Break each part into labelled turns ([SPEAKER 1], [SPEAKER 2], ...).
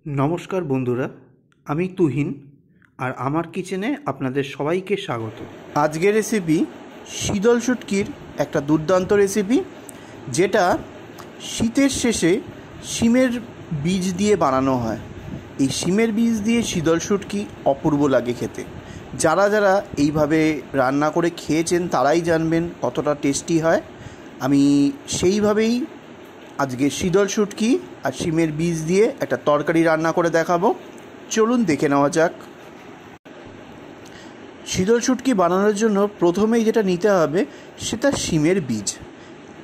[SPEAKER 1] নমস্কার বন্ধুরা, আমি তুহিন আর আমার কিচেনে আপনাদের সবাইকে স্বাগত।
[SPEAKER 2] আজকের রেসিপি শীতল শুটকির একটা দুর্দান্ত রেসিপি, যেটা শীতের শেষে শিমের বীজ দিয়ে বানানো হয়। এই শিমের বীজ দিয়ে শীতল শুটকি অপূর্ব লাগে খেতে। যারা যারা এইভাবে রান্না করে খেয়েছেন তারাই জানবেন কতটা টেস্টি হয়। আমি সেইভাবেই আজকে শীতল শুটকি আর শিমের বীজ দিয়ে একটা তরকারি রান্না করে দেখাবো। চলুন দেখে নেওয়া যাক। শীতল শুটকি বানানোর জন্য প্রথমেই যেটা নিতে হবে সেটা শিমের বীজ।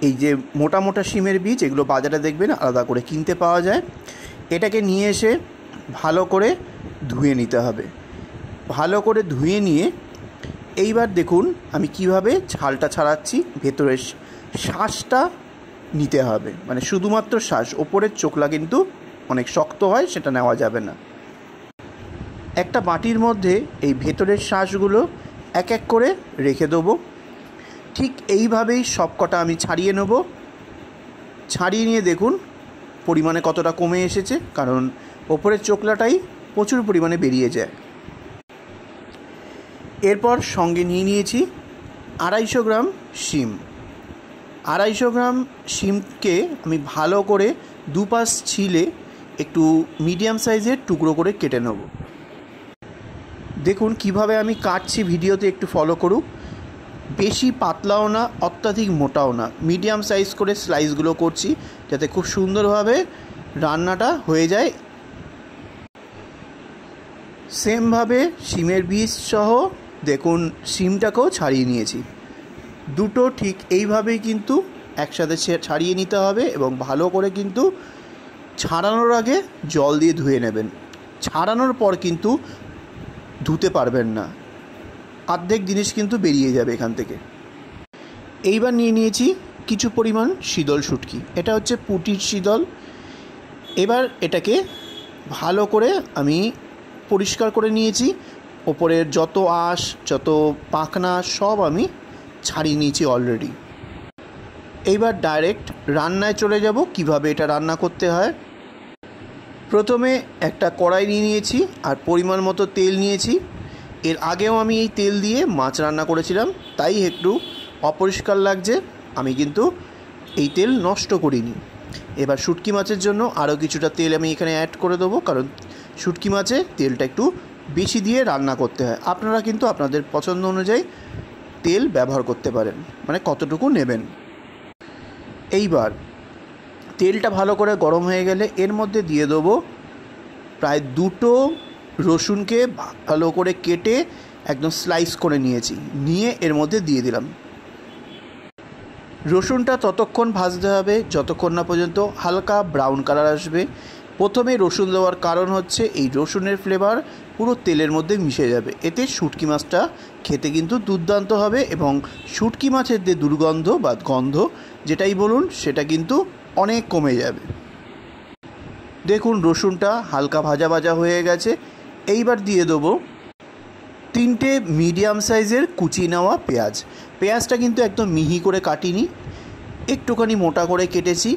[SPEAKER 2] এই যে মোটা মোটা শিমের বীজ, এগুলো বাজারে দেখবেন আলাদা করে কিনতে পাওয়া যায়। এটাকে নিয়ে এসে ভালো করে ধুয়ে নিতে হবে। ভালো করে ধুয়ে নিয়ে এইবার দেখুন আমি কিভাবে ছালটা ছাড়াচ্ছি। ভেতরের শ্বাসটা নিতে হবে, মানে শুধুমাত্র শ্বাস, ওপরের চোখলা কিন্তু অনেক শক্ত হয়, সেটা নেওয়া যাবে না। একটা বাটির মধ্যে এই ভেতরের শ্বাসগুলো এক এক করে রেখে দেবো। ঠিক এইভাবেই সব কটা আমি ছাড়িয়ে নেব। ছাড়িয়ে নিয়ে দেখুন পরিমাণে কতটা কমে এসেছে, কারণ ওপরের চোখলাটাই প্রচুর পরিমাণে বেরিয়ে যায়। এরপর সঙ্গে নিয়ে নিয়েছি 250 গ্রাম শিম। 250 গ্রাম শিমকে আমি ভালো করে দুপাশ ছিলে একটু মিডিয়াম সাইজের টুকরো করে কেটে নেব। দেখুন কিভাবে আমি কাটছি, ভিডিওতে একটু ফলো করুন। বেশি পাতলাও না, অত্যাধিক মোটাও না, মিডিয়াম সাইজ করে স্লাইসগুলো করছি যাতে খুব সুন্দরভাবে রান্নাটা হয়ে যায়। সেমভাবে শিমের বীজ সহ দেখুন শিমটাকেও ছাড়িয়ে নিয়েছি। দুটো ঠিক এইভাবেই কিন্তু একসাথে ছাড়িয়ে নিতে হবে এবং ভালো করে কিন্তু ছাড়ানোর আগে জল দিয়ে ধুয়ে নেবেন। ছাড়ানোর পর কিন্তু ধুতে পারবেন না, অর্ধেক জিনিস কিন্তু বেরিয়ে যাবে এখান থেকে। এইবার নিয়ে নিয়েছি কিছু পরিমাণ শীতল শুটকি। এটা হচ্ছে পুঁটির শীতল। এবার এটাকে ভালো করে আমি পরিষ্কার করে নিয়েছি। ওপরের যত আঁশ, যত পাখনা সব আমি ছাড়িয়ে নিয়েছি অলরেডি। এইবার ডাইরেক্ট রান্নায় চলে যাব। কিভাবে এটা রান্না করতে হয়, প্রথমে একটা কড়াই নিয়ে নিয়েছি আর পরিমাণ মতো তেল নিয়েছি। এর আগেও আমি এই তেল দিয়ে মাছ রান্না করেছিলাম, তাই একটু অপরিষ্কার লাগছে। আমি কিন্তু এই তেল নষ্ট করিনি। এবার শুটকি মাছের জন্য আরও কিছুটা তেল আমি এখানে অ্যাড করে দেবো, কারণ শুটকি মাছে তেলটা একটু বেশি দিয়ে রান্না করতে হয়। আপনারা কিন্তু আপনাদের পছন্দ অনুযায়ী তেল ব্যবহার করতে পারেন, মানে কতটুকু নেবেন। এইবার তেলটা ভালো করে গরম হয়ে গেলে এর মধ্যে দিয়ে দেবো প্রায় 2টো রসুনকে ভালো করে কেটে একদম স্লাইস করে নিয়েছি, নিয়ে এর মধ্যে দিয়ে দিলাম। রসুনটা ততক্ষণ ভাজতে হবে যতক্ষণ না পর্যন্ত হালকা ব্রাউন কালার আসবে। প্রথমে রসুন দেওয়ার কারণ হচ্ছে এই রসুনের ফ্লেভার পুরো তেলের মধ্যে মিশে যাবে। এতে শুটকি মাছটা খেতে কিন্তু দুর্দান্ত হবে এবং শুটকি মাছের যে দুর্গন্ধ বা গন্ধ যেটাই বলুন সেটা কিন্তু অনেক কমে যাবে। দেখুন রসুনটা হালকা ভাজা ভাজা হয়ে গেছে। এইবার দিয়ে দেবো 3টে মিডিয়াম সাইজের কুচি নেওয়া পেঁয়াজ। পেঁয়াজটা কিন্তু একদম মিহি করে কাটিনি, একটুখানি মোটা করে কেটেছি,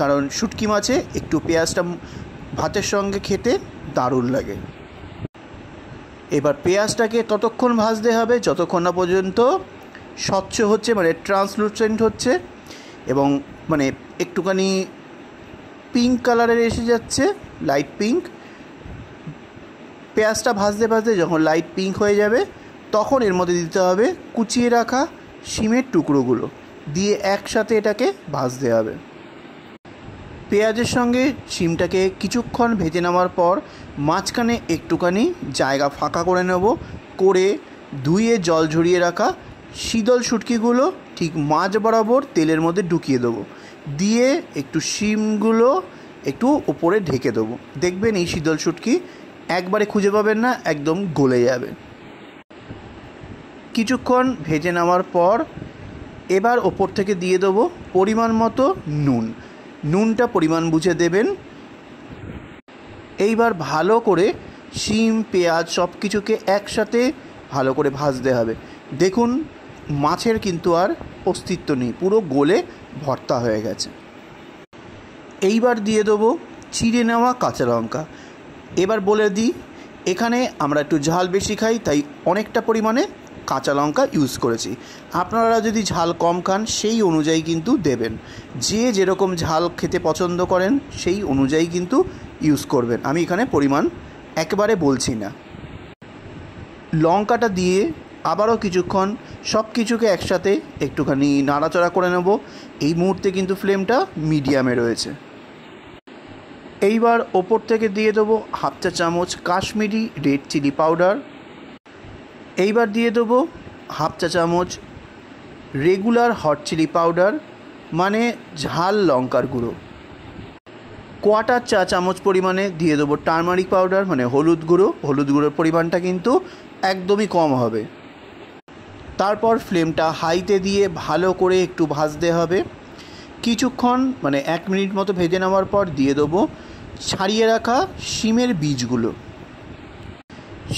[SPEAKER 2] কারণ শুটকি মাছে একটু পেঁয়াজটা ভাতের সঙ্গে খেতে দারুণ লাগে। এবার পেঁয়াজটাকে ততক্ষণ ভাজতে হবে যতক্ষণ না পর্যন্ত স্বচ্ছ হচ্ছে, মানে ট্রান্সলুসেন্ট হচ্ছে এবং মানে একটুখানি পিঙ্ক কালারের এসে যাচ্ছে, লাইট পিঙ্ক। পেঁয়াজটা ভাজতে ভাজতে যখন লাইট পিঙ্ক হয়ে যাবে তখন এর মধ্যে দিতে হবে কুচিয়ে রাখা শিমের টুকরোগুলো, দিয়ে একসাথে এটাকে ভাজতে হবে। পেঁয়াজের সঙ্গে শিমটাকে কিছুক্ষণ ভেজে নেওয়ার পর মাঝখানে একটুখানি জায়গা ফাঁকা করে নেব, করে ধুয়ে জল ঝরিয়ে রাখা শীতল শুটকিগুলো ঠিক মাঝ বরাবর তেলের মধ্যে ঢুকিয়ে দেবো, দিয়ে একটু শিমগুলো একটু ওপরে ঢেকে দেবো। দেখবেন এই শীতল শুটকি একবারে খুঁজে পাবেন না, একদম গলে যাবে। কিছুক্ষণ ভেজে নেওয়ার পর এবার ওপর থেকে দিয়ে দেবো পরিমাণ মতো নুন। নুনটা পরিমাণ বুঝে দেবেন। এইবার ভালো করে শিম পেঁয়াজ সব কিছুকে একসাথে ভালো করে ভাজতে হবে। দেখুন মাছের কিন্তু আর অস্তিত্ব নেই, পুরো গলে ভর্তা হয়ে গেছে। এইবার দিয়ে দেবো চিড়ে নেওয়া কাঁচা লঙ্কা। এবার বলে দিই, এখানে আমরা একটু ঝাল বেশি খাই, তাই অনেকটা পরিমাণে কাঁচা লঙ্কা ইউজ করেছি। আপনারা যদি ঝাল কম খান সেই অনুযায়ী কিন্তু দেবেন, যে যেরকম ঝাল খেতে পছন্দ করেন সেই অনুযায়ী কিন্তু ইউজ করবেন। আমি এখানে পরিমাণ একেবারে বলছি না। লঙ্কাটা দিয়ে আবারও কিছুক্ষণ সব কিছুকে একসাথে একটুখানি নাড়াচাড়া করে নেব। এই মুহূর্তে কিন্তু ফ্লেমটা মিডিয়ামে রয়েছে। এইবার ওপর থেকে দিয়ে দেবো হাফ চা চামচ কাশ্মীরি রেড চিলি পাউডার। এইবার দিয়ে দেবো হাফ চা চামচ রেগুলার হট চিলি পাউডার, মানে ঝাল লঙ্কার গুঁড়ো। কোয়ার্টার চা চামচ পরিমাণে দিয়ে দেবো টারমারিক পাউডার, মানে হলুদ গুঁড়ো। হলুদ গুঁড়োর পরিমাণটা কিন্তু একদমই কম হবে। তারপর ফ্লেমটা হাইতে দিয়ে ভালো করে একটু ভাজতে হবে কিছুক্ষণ, মানে 1 মিনিট মতো ভেজে নেওয়ার পর দিয়ে দেবো ছাড়িয়ে রাখা শিমের বীজগুলো।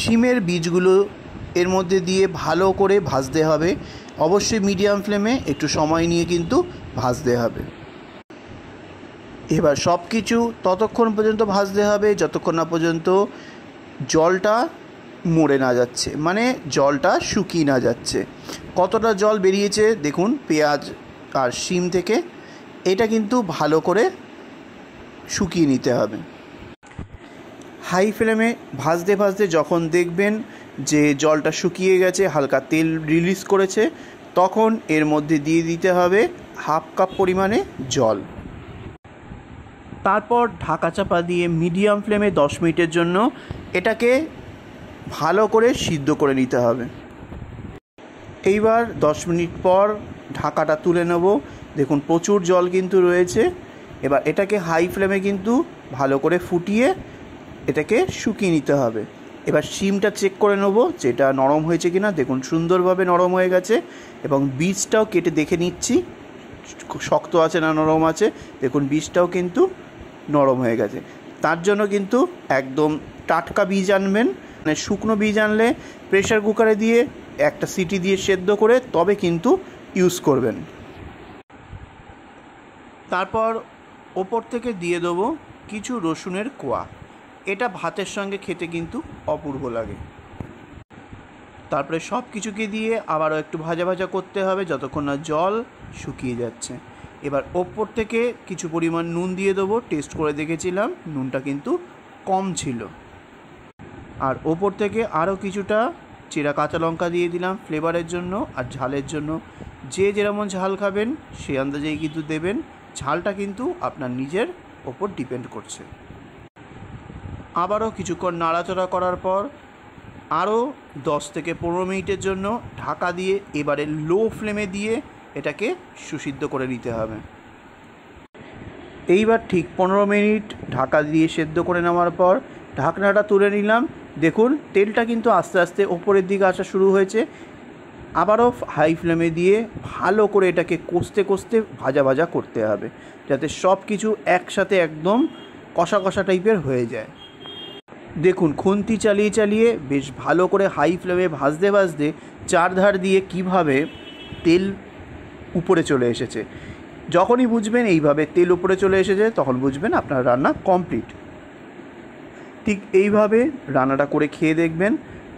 [SPEAKER 2] শিমের বীজগুলো এর মধ্যে দিয়ে ভালো করে ভাজতে হবে। অবশ্যই মিডিয়াম ফ্লেমে একটু সময় নিয়ে কিন্তু ভাজতে হবে। এবার সব কিছু ততক্ষণ পর্যন্ত ভাজতে হবে যতক্ষণ না পর্যন্ত জলটা মরে না যাচ্ছে, মানে জলটা শুকিয়ে না যাচ্ছে। কতটা জল বেরিয়েছে দেখুন পেঁয়াজ আর শিম থেকে। এটা কিন্তু ভালো করে শুকিয়ে নিতে হবে। হাই ফ্লেমে ভাজতে ভাজতে যখন দেখবেন যে জলটা শুকিয়ে গেছে, হালকা তেল রিলিজ করেছে, তখন এর মধ্যে দিয়ে দিতে হবে হাফ কাপ পরিমাণে জল। তারপর ঢাকা চাপা দিয়ে মিডিয়াম ফ্লেমে 10 মিনিটের জন্য এটাকে ভালো করে সিদ্ধ করে নিতে হবে। এইবার 10 মিনিট পর ঢাকাটা তুলে নেব। দেখুন প্রচুর জল কিন্তু রয়েছে। এবার এটাকে হাই ফ্লেমে কিন্তু ভালো করে ফুটিয়ে এটাকে শুকিয়ে নিতে হবে। এবার শিমটা চেক করে নেব যেটা নরম হয়েছে কিনা। দেখুন সুন্দরভাবে নরম হয়ে গেছে এবং বীজটাও কেটে দেখে নিচ্ছি শক্ত আছে না নরম আছে। দেখুন বীজটাও কিন্তু নরম হয়ে গেছে। তার জন্য কিন্তু একদম টাটকা বীজ আনবেন, মানে শুকনো বীজ আনলে প্রেসার কুকারে দিয়ে একটা সিটি দিয়ে সেদ্ধ করে তবে কিন্তু ইউজ করবেন। তারপর ওপর থেকে দিয়ে দেবো কিছু রসুনের কোয়া। এটা ভাতের সঙ্গে খেতে কিন্তু অপূর্ব লাগে। তারপরে সব কিছুকে দিয়ে আবারও একটু ভাজা ভাজা করতে হবে যতক্ষণ না জল শুকিয়ে যাচ্ছে। এবার ওপর থেকে কিছু পরিমাণ নুন দিয়ে দেবো। টেস্ট করে দেখেছিলাম নুনটা কিন্তু কম ছিল। আর ওপর থেকে আরও কিছুটা চেরা কাঁচা লঙ্কা দিয়ে দিলাম ফ্লেভারের জন্য আর ঝালের জন্য। যে যেমন ঝাল খাবেন সেই আন্দাজেই কিন্তু দেবেন। ঝালটা কিন্তু আপনার নিজের ওপর ডিপেন্ড করছে। আবারও কিছুক্ষণ নাড়াচাড়া করার পর আরও 10 থেকে 15 মিনিটের জন্য ঢাকা দিয়ে এবারে লো ফ্লেমে দিয়ে এটাকে সুসিদ্ধ করে নিতে হবে। এইবার ঠিক 15 মিনিট ঢাকা দিয়ে সেদ্ধ করে নেওয়ার পর ঢাকনাটা তুলে নিলাম। দেখুন তেলটা কিন্তু আস্তে আস্তে ওপরের দিকে আসা শুরু হয়েছে। আবারও হাই ফ্লেমে দিয়ে ভালো করে এটাকে কষতে কষতে ভাজা ভাজা করতে হবে যাতে সব কিছু একসাথে একদম কষা কষা টাইপের হয়ে যায়। দেখুন খুন্তি চালিয়ে চালিয়ে বেশ ভালো করে হাই ফ্লেমে ভাজতে ভাজতে চারধার দিয়ে কিভাবে তেল উপরে চলে এসেছে। যখনই বুঝবেন এইভাবে তেল উপরে চলে এসেছে তখন বুঝবেন আপনার রান্না কমপ্লিট। ঠিক এইভাবে রান্নাটা করে খেয়ে দেখবেন।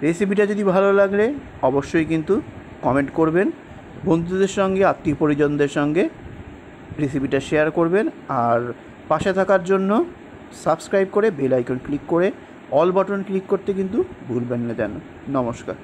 [SPEAKER 2] রেসিপিটা যদি ভালো লাগলে অবশ্যই কিন্তু কমেন্ট করবেন, বন্ধুদের সঙ্গে আত্মীয় পরিজনদের সঙ্গে রেসিপিটা শেয়ার করবেন। আর পাশে থাকার জন্য সাবস্ক্রাইব করে বেল আইকন ক্লিক করে অল বাটন ক্লিক করতে কিন্তু ভুলবেন না যেন। নমস্কার।